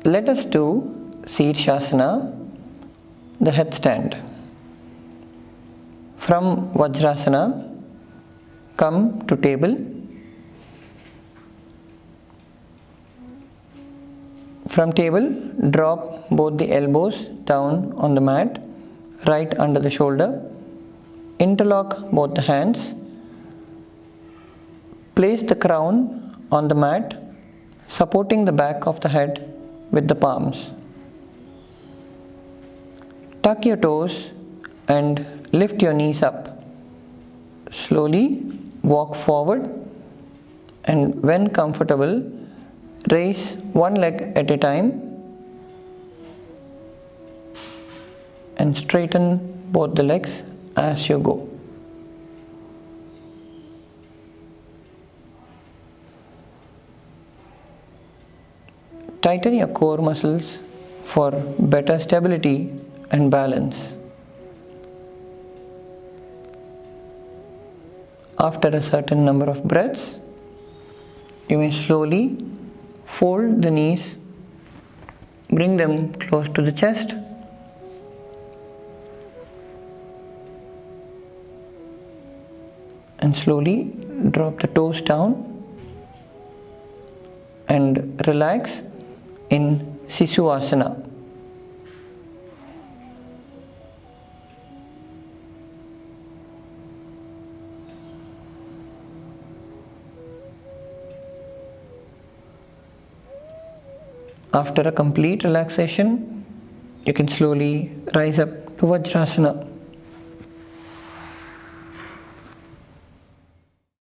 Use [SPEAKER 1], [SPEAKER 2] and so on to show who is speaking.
[SPEAKER 1] Let us do Sirsasana, the headstand. From Vajrasana, come to table. From table, drop both the elbows down on the mat, right under the shoulder. Interlock both the hands. Place the crown on the mat, supporting the back of the head with the palms. Tuck your toes and lift your knees up. Slowly walk forward, and when comfortable, raise one leg at a time and straighten both the legs as you go. Tighten your core muscles for better stability and balance. After a certain number of breaths, you may slowly fold the knees, bring them close to the chest, and slowly drop the toes down and relax in Sirsasana. After a complete relaxation, you can slowly rise up to Vajrasana.